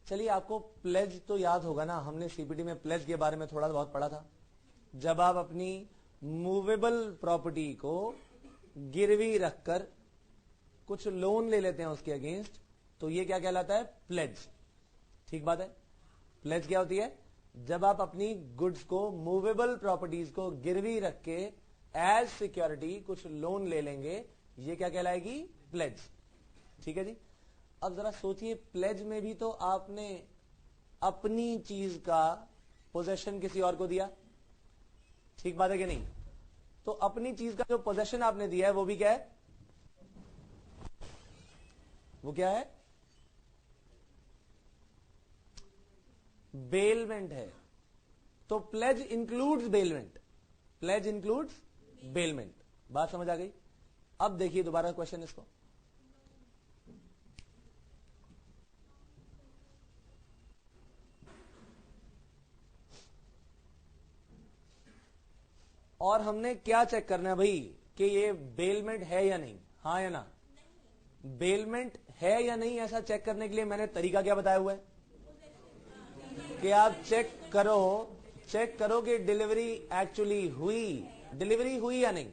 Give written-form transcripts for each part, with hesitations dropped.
चलिए, आपको प्लेज तो याद होगा ना, हमने सीपीटी में प्लेज के बारे में थोड़ा बहुत पढ़ा था। जब आप अपनी मूवेबल प्रॉपर्टी को गिरवी रखकर कुछ लोन ले लेते हैं उसके अगेंस्ट, तो ये क्या कहलाता है? प्लेज। ठीक बात है। प्लेज क्या होती है? जब आप अपनी गुड्स को, मूवेबल प्रॉपर्टीज को गिरवी रख के एज सिक्योरिटी कुछ लोन ले लेंगे, ये क्या कहलाएगी? प्लेज। ठीक है जी। अब जरा सोचिए, प्लेज में भी तो आपने अपनी चीज का पोजेशन किसी और को दिया। ठीक बात है कि नहीं? तो अपनी चीज का जो पोजेशन आपने दिया है वो भी क्या है? वो क्या है? बेलमेंट है। तो pledge includes bailment. Pledge includes bailment. बात समझ आ गई? अब देखिए दोबारा क्वेश्चन इसको। और हमने क्या चेक करना है भाई कि ये बेलमेंट है या नहीं? हाँ या ना? बेलमेंट है या नहीं, ऐसा चेक करने के लिए मैंने तरीका क्या बताया हुआ है कि आप चेक करो कि डिलीवरी एक्चुअली हुई। डिलीवरी हुई या नहीं?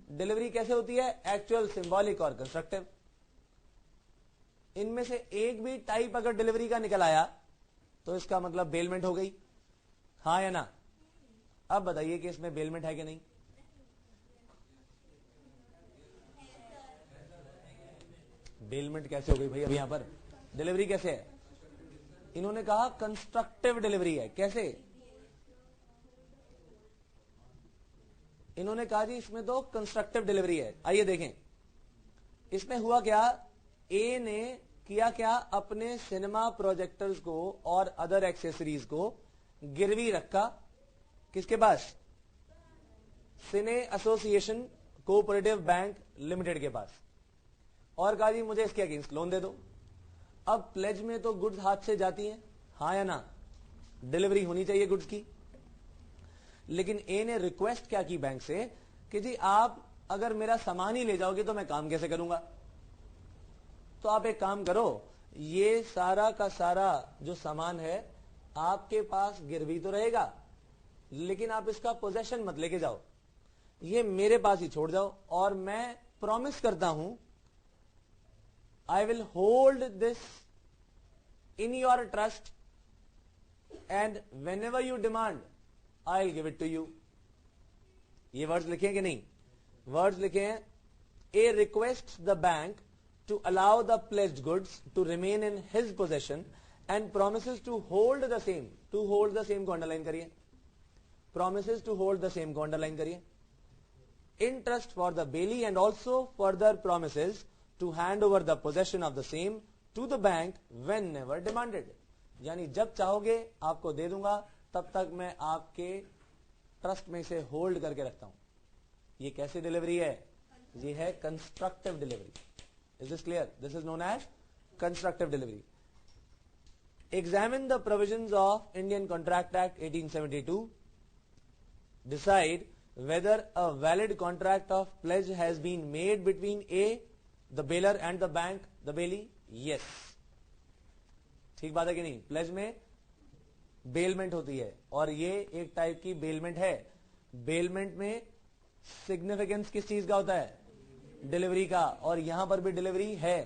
डिलीवरी कैसे होती है? एक्चुअल, सिंबॉलिक और कंस्ट्रक्टिव। इनमें से एक भी टाइप अगर डिलीवरी का निकल आया तो इसका मतलब बेलमेंट हो गई। हाँ या ना? अब बताइए कि इसमें बेलमेंट है कि नहीं? बेलमेंट कैसे हो गई भाई? अभी यहां पर डिलीवरी कैसे है? इन्होंने कहा कंस्ट्रक्टिव डिलीवरी है। कैसे? इन्होंने कहा जी इसमें तो कंस्ट्रक्टिव डिलीवरी है। आइए देखें इसमें हुआ क्या। ए ने किया क्या? अपने सिनेमा प्रोजेक्टर्स को और अदर एक्सेसरीज को गिरवी रखा। किसके पास? सिने एसोसिएशन कोऑपरेटिव बैंक लिमिटेड के पास। और कहा जी मुझे इसके अगेंस्ट लोन दे दो। अब प्लेज में तो गुड्स हाथ से जाती हैं, हाँ या ना? डिलीवरी होनी चाहिए गुड्स की। लेकिन ए ने रिक्वेस्ट क्या की बैंक से कि जी आप अगर मेरा सामान ही ले जाओगे तो मैं काम कैसे करूंगा? तो आप एक काम करो, ये सारा का सारा जो सामान है आपके पास गिरवी तो रहेगा, लेकिन आप इसका पोजेशन मत लेके जाओ, ये मेरे पास ही छोड़ जाओ, और मैं प्रॉमिस करता हूं I will hold this in your trust and whenever you demand I will give it to you. ये वर्ड्स लिखे हैं कि नहीं? वर्ड्स लिखे हैं। A request the bank to allow the pledged goods to remain in his possession and promises to hold the same। to hold the same को underline करिए। promises to hold the same को underline करिए। in trust for the bailey and also further promises to hand over the possession of the same to the bank whenever demanded। यानी जब चाहोगे आपको दे दूंगा, तब तक मैं आपके ट्रस्ट में से होल्ड करके रखता हूं। ये कैसी डिलीवरी है? ये है constructive delivery. Is this clear? This is known as constructive delivery. Examine the provisions of Indian Contract Act 1872. Decide whether a valid contract of pledge has been made between A, the bailor, and the bank, the bailey. Yes. ठीक बात है कि नहीं? Pledge में bailment होती है और ये एक टाइप की बेलमेंट है। बेलमेंट में सिग्निफिकेंस किस चीज का होता है? डिलीवरी का। और यहां पर भी डिलीवरी है।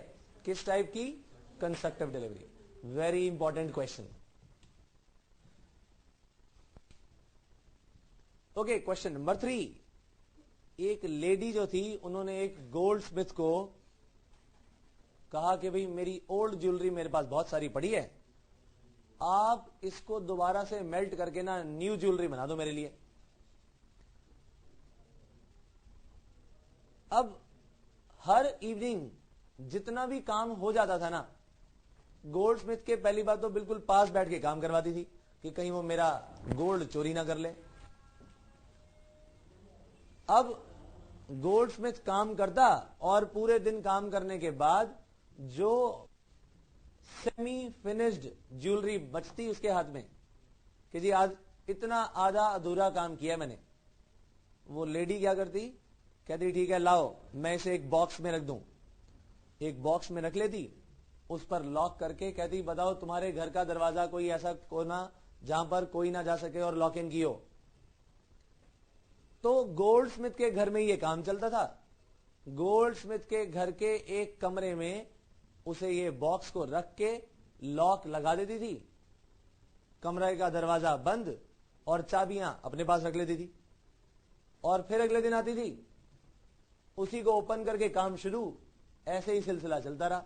किस टाइप की? Constructive delivery. Very important question. Okay, question number 3। एक लेडी जो थी, उन्होंने एक गोल्ड स्मिथ को कहा कि भाई मेरी ओल्ड ज्वेलरी मेरे पास बहुत सारी पड़ी है, आप इसको दोबारा से मेल्ट करके ना न्यू ज्वेलरी बना दो मेरे लिए। अब हर इवनिंग जितना भी काम हो जाता था ना, गोल्ड स्मिथ के पहली बात तो बिल्कुल पास बैठ के काम करवाती थी कि कहीं वो मेरा गोल्ड चोरी ना कर ले। अब गोल्ड स्मिथ काम करता और पूरे दिन काम करने के बाद जो सेमी फिनिश्ड ज्वेलरी बचती उसके हाथ में कि जी आज इतना आधा अधूरा काम किया मैंने, वो लेडी क्या करती? कहती ठीक है लाओ मैं इसे एक बॉक्स में रख दूं। एक बॉक्स में रख लेती उस पर लॉक करके कहती बताओ तुम्हारे घर का दरवाजा कोई ऐसा कोना जहां पर कोई ना जा सके और लॉक इन की हो। तो गोल्डस्मिथ के घर में ये काम चलता था। गोल्डस्मिथ के घर के एक कमरे में उसे ये बॉक्स को रख के लॉक लगा देती थी, कमरे का दरवाजा बंद और चाबियां अपने पास रख लेती थी, और फिर अगले दिन आती थी, उसी को ओपन करके काम शुरू। ऐसे ही सिलसिला चलता रहा।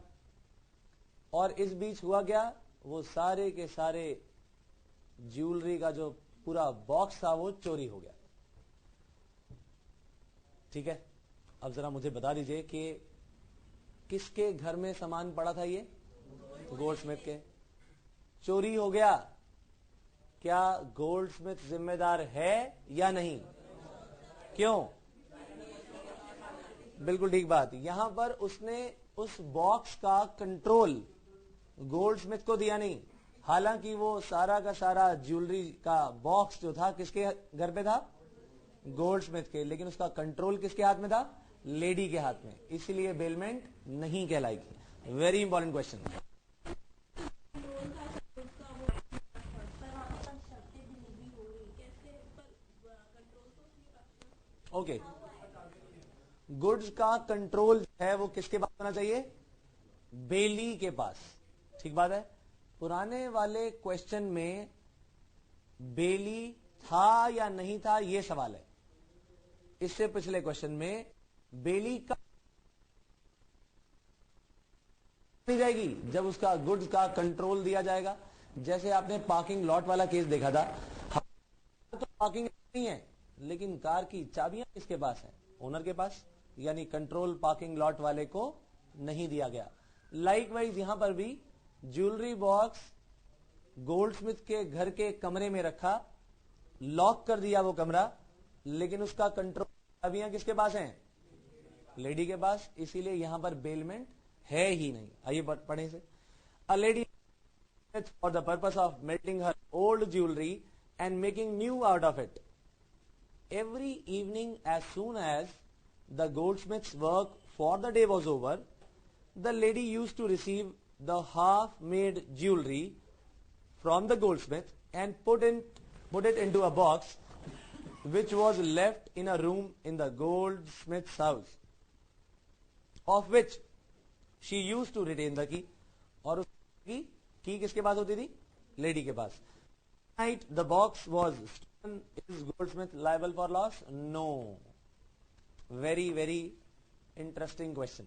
और इस बीच हुआ क्या, वो सारे के सारे ज्वेलरी का जो पूरा बॉक्स था वो चोरी हो गया। ठीक है, अब जरा मुझे बता दीजिए कि किसके घर में सामान पड़ा था ये? गोल्डस्मिथ के। चोरी हो गया, क्या गोल्डस्मिथ जिम्मेदार है या नहीं? क्यों? बिल्कुल ठीक बात। यहां पर उसने उस बॉक्स का कंट्रोल गोल्डस्मिथ को दिया नहीं, हालांकि वो सारा का सारा ज्वेलरी का बॉक्स जो था किसके घर पे था? गोल्डस्मिथ के, लेकिन उसका कंट्रोल किसके हाथ में था? लेडी के हाथ में, इसलिए बेलमेंट नहीं कहलाएगी। Very important question. Okay, goods का कंट्रोल है वो किसके पास होना चाहिए? बेली के पास। ठीक बात है। पुराने वाले क्वेश्चन में बेली था या नहीं था ये सवाल है। इससे पिछले क्वेश्चन में बेली का नहीं जाएगी जब उसका गुड्स का कंट्रोल दिया जाएगा। जैसे आपने पार्किंग लॉट वाला केस देखा था, तो पार्किंग नहीं है, लेकिन कार की चाबियां किसके पास है? ओनर के पास, यानी कंट्रोल पार्किंग लॉट वाले को नहीं दिया गया। लाइकवाइज यहां पर भी ज्वेलरी बॉक्स गोल्डस्मिथ के घर के कमरे में रखा, लॉक कर दिया वो कमरा, लेकिन उसका कंट्रोल चाबियां किसके पास हैं? लेडी के पास, इसीलिए यहां पर बेलमेंट है ही नहीं। आइए पढ़ें से। A lady for the purpose of melting her old jewellery and making new out of it every evening as soon as the goldsmith's work for the day was over, the lady used to receive the half-made jewelry from the goldsmith and put it into a box which was left in a room in the goldsmith's house, of which she used to retain the key. और उसकी की किसके पास होती थी? Lady के पास। Night the box was stolen. Is Goldsmith liable for loss? No. Very very interesting question.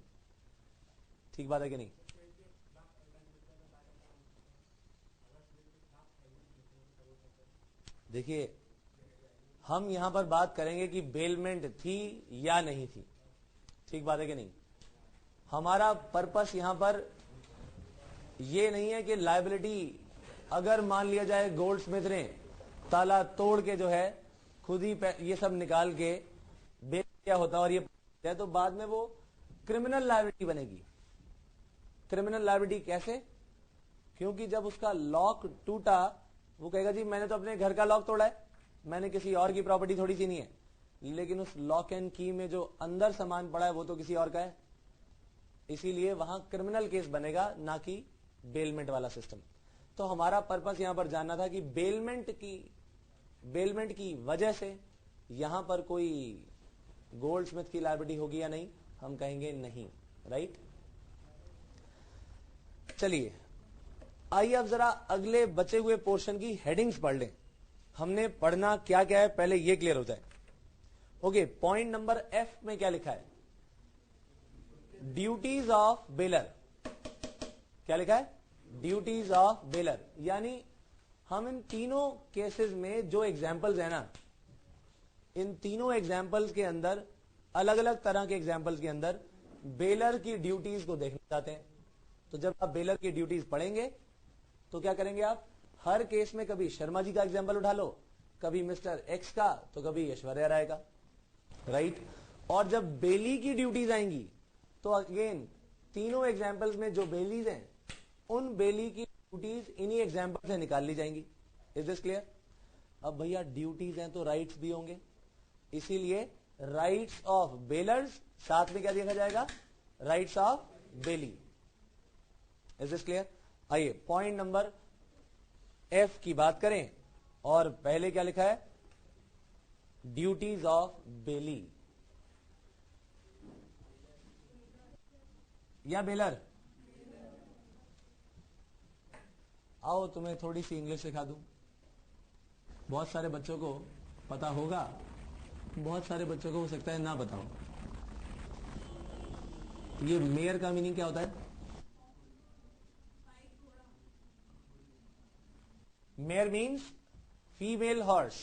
ठीक बात है कि नहीं? देखिए, हम यहां पर बात करेंगे कि बेलमेंट थी या नहीं थी। ठीक बात है कि नहीं? हमारा पर्पस यहां पर यह नहीं है कि लायबिलिटी, अगर मान लिया जाए गोल्डस्मिथ ने ताला तोड़ के जो है खुद ही ये सब निकाल के बेच क्या होता और ये तो बाद में वो क्रिमिनल लायबिलिटी बनेगी। क्रिमिनल लायबिलिटी कैसे? क्योंकि जब उसका लॉक टूटा, वो कहेगा जी मैंने तो अपने घर का लॉक तोड़ा है, मैंने किसी और की प्रॉपर्टी थोड़ी सी नहीं है, लेकिन उस लॉक एंड की में जो अंदर सामान पड़ा है वो तो किसी और का है। इसीलिए वहां क्रिमिनल केस बनेगा, ना कि बेलमेंट वाला सिस्टम। तो हमारा पर्पस यहां पर जानना था कि बेलमेंट की वजह से यहां पर कोई गोल्डस्मिथ की लायबिलिटी होगी या नहीं? हम कहेंगे नहीं। राइट, चलिए आइए अब जरा अगले बचे हुए पोर्शन की हेडिंग्स पढ़ लें। हमने पढ़ना क्या क्या है पहले ये क्लियर हो जाए। ओके, पॉइंट नंबर एफ में क्या लिखा है? Duties of baler. क्या लिखा है? Duties of baler. यानी हम इन तीनों केसेस में जो एग्जाम्पल्स है ना, इन तीनों एग्जाम्पल्स के अंदर, अलग अलग तरह के एग्जाम्पल्स के अंदर बेलर की ड्यूटीज को देखना चाहते हैं। तो जब आप बेलर की ड्यूटीज पढ़ेंगे तो क्या करेंगे आप? हर केस में कभी शर्मा जी का एग्जाम्पल उठा लो, कभी मिस्टर एक्स का, तो कभी ऐश्वर्या राय का। राइट, और जब बेली की ड्यूटीज आएंगी तो अगेन तीनों एग्जाम्पल्स में जो बेलीज हैं, उन बेली की ड्यूटीज इन्हीं एग्जाम्पल से निकाल ली जाएंगी। Is this clear? अब भैया ड्यूटीज हैं तो राइट्स भी होंगे, इसीलिए राइट्स ऑफ बेलर्स साथ में क्या देखा जाएगा? Rights of belly. Is this clear? आइए पॉइंट नंबर एफ की बात करें, और पहले क्या लिखा है? ड्यूटीज ऑफ बेली या बेलर। आओ तुम्हें थोड़ी सी इंग्लिश सिखा दूं। बहुत सारे बच्चों को पता होगा, बहुत सारे बच्चों को हो सकता है ना पता हो। ये मेयर का मीनिंग क्या होता है? मेयर मीन्स फीमेल हॉर्स,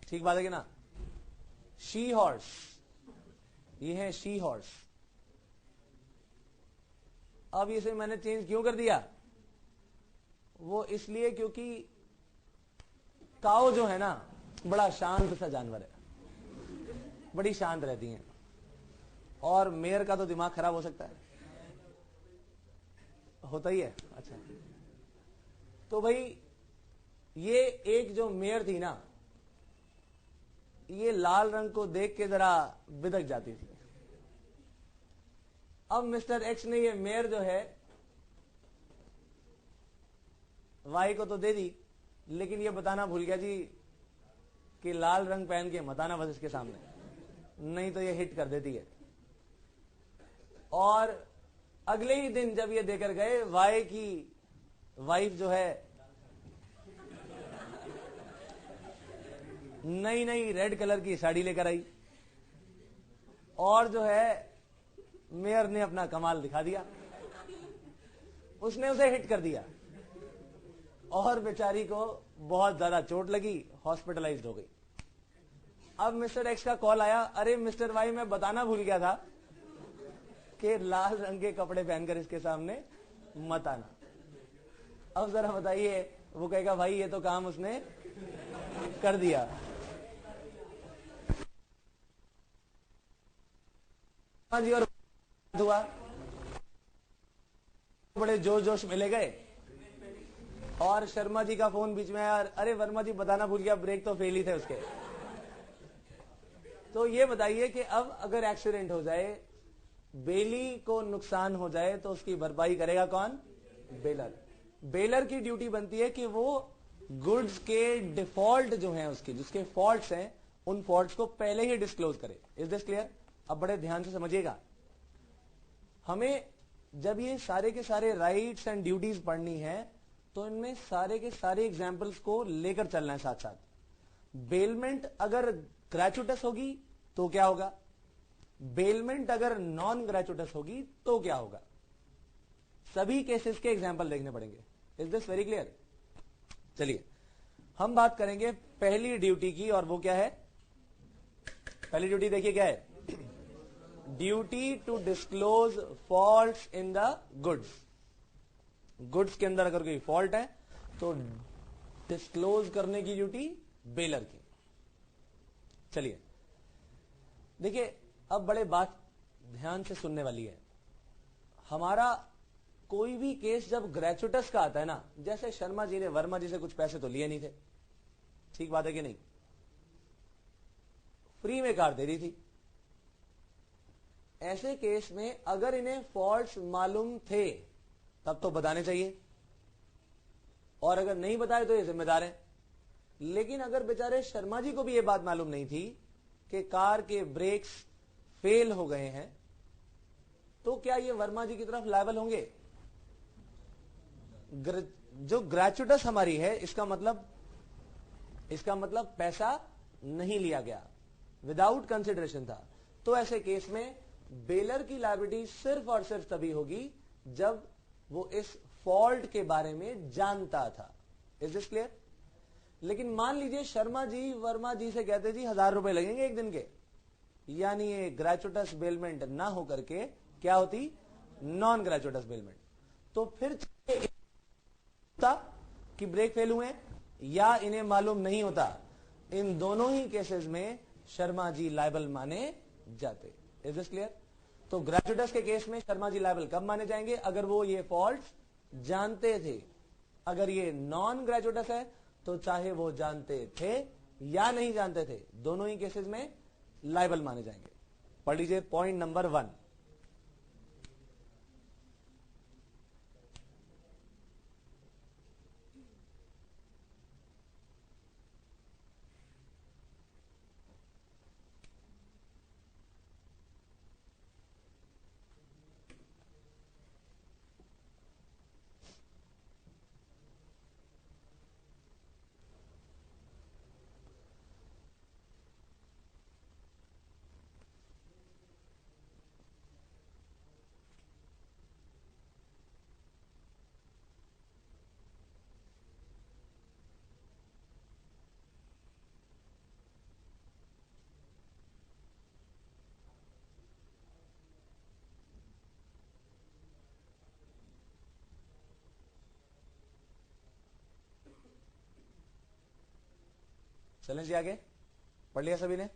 ठीक बात है कि ना? शी हॉर्स, ये है शी हॉर्स। अब इसे मैंने चेंज क्यों कर दिया? वो इसलिए क्योंकि काऊ जो है ना बड़ा शांत सा जानवर है, बड़ी शांत रहती हैं, और मेयर का तो दिमाग खराब हो सकता है, होता ही है। अच्छा, तो भाई ये एक जो मेयर थी ना, ये लाल रंग को देख के जरा बिदक जाती थी। अब मिस्टर एक्स ने ये मेयर जो है वाई को तो दे दी, लेकिन ये बताना भूल गया जी कि लाल रंग पहन के मत आना बस इसके सामने, नहीं तो ये हिट कर देती है। और अगले ही दिन जब ये देकर गए, वाई की वाइफ जो है नई नई रेड कलर की साड़ी लेकर आई, और जो है मेयर ने अपना कमाल दिखा दिया, उसने उसे हिट कर दिया, और बेचारी को बहुत ज्यादा चोट लगी, हॉस्पिटलाइज्ड हो गई। अब मिस्टर एक्स का कॉल आया, अरे मिस्टर वाई मैं बताना भूल गया था कि लाल रंग के कपड़े पहनकर इसके सामने मत आना। अब जरा बताइए, वो कहेगा भाई ये तो काम उसने कर दिया। जी, और हुआ, बड़े जोश जोश में ले गए, और शर्मा जी का फोन बीच में आया, अरे वर्मा जी बताना भूल गया, ब्रेक तो फेल ही थे उसके। तो ये बताइए कि अब अगर एक्सीडेंट हो जाए, बेली को नुकसान हो जाए, तो उसकी भरपाई करेगा कौन? बेलर। बेलर की ड्यूटी बनती है कि वो गुड्स के डिफॉल्ट जो हैं, उसके जिसके फॉल्ट्स हैं, उन फॉल्ट्स को पहले ही डिस्क्लोज करे। Is this clear? अब बड़े ध्यान से समझिएगा, हमें जब ये सारे के सारे राइट्स एंड ड्यूटीज पढ़नी है, तो इनमें सारे के सारे एग्जाम्पल्स को लेकर चलना है साथ साथ। बेलमेंट अगर ग्रेचुटस होगी तो क्या होगा, बेलमेंट अगर नॉन ग्रेचुटस होगी तो क्या होगा, सभी केसेस के एग्जाम्पल देखने पड़ेंगे। Is this very clear? चलिए हम बात करेंगे पहली ड्यूटी की, और वो क्या है? पहली ड्यूटी देखिए क्या है, duty to disclose faults in the goods. Goods के अंदर अगर कोई फॉल्ट है तो डिस्क्लोज करने की ड्यूटी बेलर की। चलिए देखिए, अब बड़े बात ध्यान से सुनने वाली है। हमारा कोई भी केस जब ग्रेचुटस का आता है ना, जैसे शर्मा जी ने वर्मा जी से कुछ पैसे तो लिए नहीं थे, ठीक बात है कि नहीं? फ्री में कार दे दी थी। ऐसे केस में अगर इन्हें फॉल्ट्स मालूम थे तब तो बताने चाहिए, और अगर नहीं बताए तो ये जिम्मेदार है। लेकिन अगर बेचारे शर्मा जी को भी ये बात मालूम नहीं थी कि कार के ब्रेक्स फेल हो गए हैं, तो क्या ये वर्मा जी की तरफ लायबल होंगे? जो ग्रेचुटस हमारी है, इसका मतलब पैसा नहीं लिया गया, विदाउट कंसिडरेशन था। तो ऐसे केस में बेलर की लायबिलिटी सिर्फ और सिर्फ तभी होगी जब वो इस फॉल्ट के बारे में जानता था। Is this clear? लेकिन मान लीजिए शर्मा जी वर्मा जी से कहते जी 1000 रुपए लगेंगे एक दिन के, यानी ये ग्रेचुटस बेलमेंट ना होकर के क्या होती? Non gratuitous bailment. तो फिर कि ब्रेक फेल हुए या इन्हें मालूम नहीं होता, इन दोनों ही केसेस में शर्मा जी लायबल माने जाते। Is this clear? तो ग्रेचुटस के केस में शर्मा जी लायबल कब माने जाएंगे? अगर वो ये फॉल्ट जानते थे। अगर ये नॉन ग्रेचुटस है तो चाहे वो जानते थे या नहीं जानते थे, दोनों ही केसेस में लायबल माने जाएंगे। पढ़ लीजिए पॉइंट नंबर 1। चलें जी आगे, पढ़ लिया सभी ने।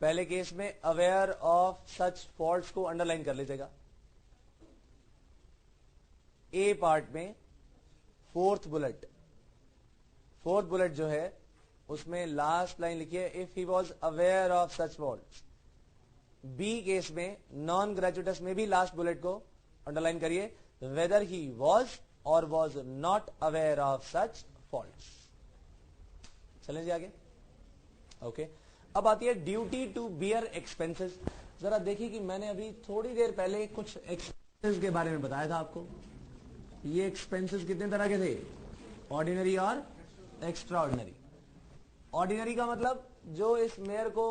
पहले केस में अवेयर ऑफ सच फॉल्ट्स को अंडरलाइन कर लीजिएगा। ए पार्ट में फोर्थ बुलेट जो है उसमें लास्ट लाइन लिखिए if he was aware of such faults. B case में नॉन ग्रेजुएटस में भी लास्ट बुलेट को अंडरलाइन करिए, whether he was or was not aware of such faults. चलें जी आगे। ओके, अब आती है ड्यूटी टू बियर एक्सपेंसेस। जरा देखिए कि मैंने अभी थोड़ी देर पहले कुछ एक्सपेंसेस के बारे में बताया था आपको। ये एक्सपेंसेस कितने तरह के थे? ऑर्डिनरी और एक्स्ट्रा ऑर्डिनरी। ऑर्डिनरी का मतलब जो इस मेयर को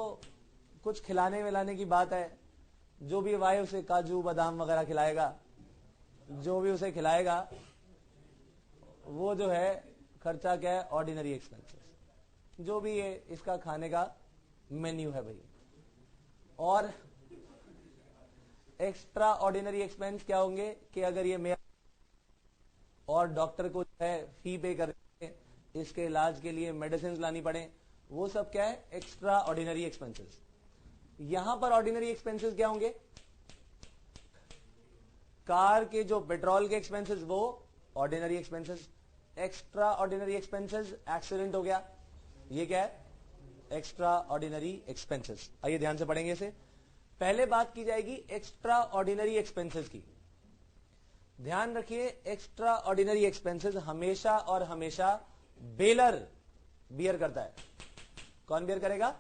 कुछ खिलाने विलाने की बात है, जो भी वाई उसे काजू बादाम वगैरह खिलाएगा, जो भी उसे खिलाएगा वो जो है खर्चा क्या है? Ordinary expenses. जो भी ये इसका खाने का मेन्यू है भाई। और एक्स्ट्रा ऑर्डिनरी एक्सपेंस क्या होंगे कि अगर ये मेयर और डॉक्टर को जो है फी पे कर, इसके इलाज के लिए मेडिसिन लानी पड़े, वो सब क्या है? Extra ordinary expenses. यहां पर ऑर्डिनरी एक्सपेंसेस क्या होंगे? कार के जो पेट्रोल के एक्सपेंसेस वो ordinary expenses. Extra ordinary expenses, accident हो गया, ये क्या है? Extra ordinary expenses. आइए ध्यान से पढ़ेंगे इसे। पहले बात की जाएगी एक्स्ट्रा ऑर्डिनरी एक्सपेंसेस की। ध्यान रखिए, एक्स्ट्रा ऑर्डिनरी एक्सपेंसेस हमेशा और हमेशा बेलर बियर करता है। कौन बियर करेगा?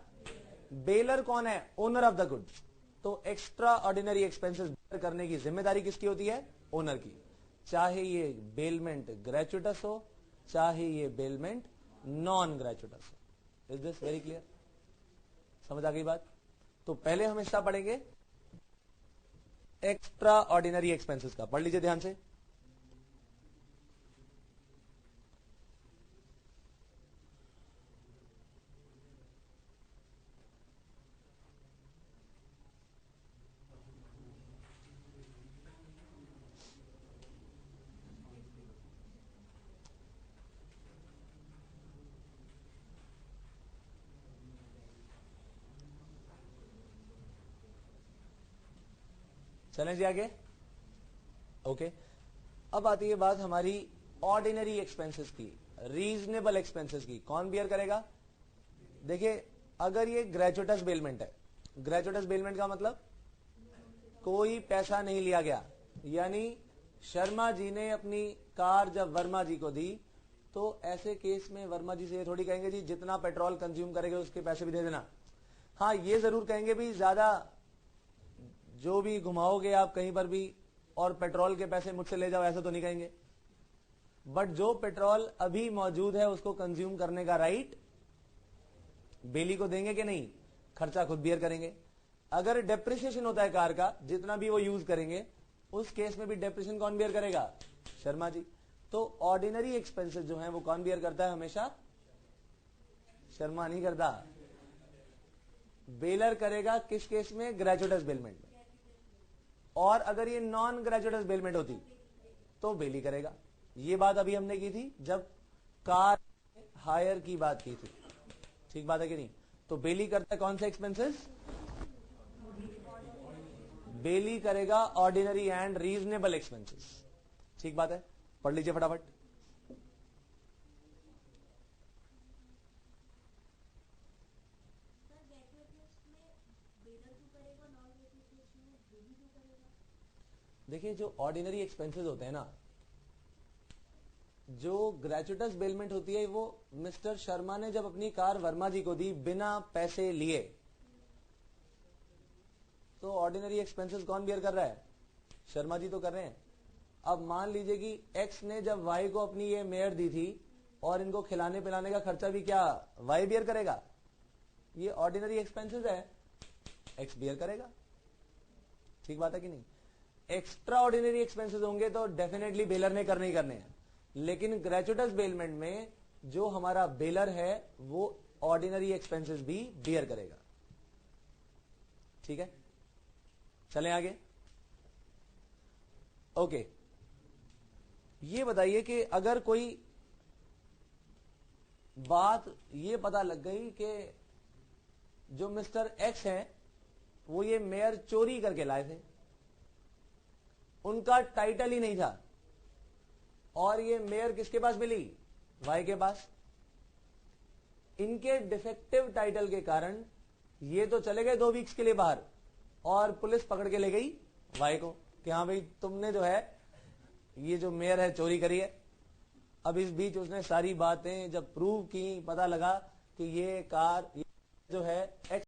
बेलर कौन है? Owner of the goods. तो एक्स्ट्रा ऑर्डिनरी एक्सपेंसेस बियर करने की जिम्मेदारी किसकी होती है? ओनर की। चाहे ये बेलमेंट ग्रेचुइटस हो, चाहे ये बेलमेंट नॉन ग्रेचुइटस हो। Is this very clear? समझ आ गई बात? तो पहले हम हिस्सा पढ़ेंगे एक्स्ट्रा ऑर्डिनरी एक्सपेंसेस का। पढ़ लीजिए ध्यान से। चलें जी आगे। ओके, अब आती है बात हमारी ऑर्डिनरी एक्सपेंसेस की, रीजनेबल एक्सपेंसेस की। कौन बियर करेगा? देखिए, अगर ये ग्रेचुइटस बेलमेंट है, ग्रेचुइटस बेलमेंट का मतलब कोई पैसा नहीं लिया गया, यानी शर्मा जी ने अपनी कार जब वर्मा जी को दी तो ऐसे केस में वर्मा जी से ये थोड़ी कहेंगे जी जितना पेट्रोल कंज्यूम करेंगे उसके पैसे भी दे देना। हाँ, ये जरूर कहेंगे भी ज्यादा जो भी घुमाओगे आप कहीं पर भी और पेट्रोल के पैसे मुझसे ले जाओ, ऐसा तो नहीं कहेंगे। बट जो पेट्रोल अभी मौजूद है उसको कंज्यूम करने का राइट बेली को देंगे कि नहीं? खर्चा खुद बियर करेंगे। अगर डेप्रिसिएशन होता है कार का, जितना भी वो यूज करेंगे, उस केस में भी डेप्रिसिएशन कौन बियर करेगा? शर्मा जी। तो ऑर्डिनरी एक्सपेंसेस जो है वो कौन बियर करता है? हमेशा शर्मा नहीं करता, बेलर करेगा। किस केस में? ग्रेचुइटस बेलमेंट में। और अगर ये नॉन ग्रेचुइटस बेलमेंट होती तो बेली करेगा। ये बात अभी हमने की थी जब कार हायर की बात की थी। ठीक बात है कि नहीं? तो बेली करता है कौन से एक्सपेंसेस? बेली करेगा ऑर्डिनरी एंड रीजनेबल एक्सपेंसेस। ठीक बात है, पढ़ लीजिए फटाफट। देखिए, जो ऑर्डिनरी एक्सपेंसेस होते हैं ना, जो ग्रेचुइटस बेलमेंट होती है, वो मिस्टर शर्मा ने जब अपनी कार वर्मा जी को दी बिना पैसे लिए, तो ऑर्डिनरी एक्सपेंसेस कौन बियर कर रहा है? शर्मा जी तो कर रहे हैं। अब मान लीजिए कि एक्स ने जब वाई को अपनी ये मेयर दी थी और इनको खिलाने पिलाने का खर्चा भी क्या वाई बियर करेगा? ये ऑर्डिनरी एक्सपेंसेस है, एक्स बियर करेगा। ठीक बात है कि नहीं? एक्स्ट्रा ऑर्डिनरी एक्सपेंसेस होंगे तो डेफिनेटली बेलर ने करने ही करने हैं, लेकिन ग्रेचुइटस बेलमेंट में जो हमारा बेलर है वो ऑर्डिनरी एक्सपेंसेस भी बियर करेगा। ठीक है, चलें आगे। ओके, ये बताइए कि अगर कोई बात ये पता लग गई कि जो मिस्टर एक्स हैं वो ये मेयर चोरी करके लाए थे, उनका टाइटल ही नहीं था, और ये मेयर किसके पास मिली? वाई के पास। इनके डिफेक्टिव टाइटल के कारण ये तो चले गए 2 वीक्स के लिए बाहर, और पुलिस पकड़ के ले गई वाई को कि हाँ भाई तुमने जो है ये जो मेयर है चोरी करी है। अब इस बीच उसने सारी बातें जब प्रूव की, पता लगा कि ये कार जो है एक्स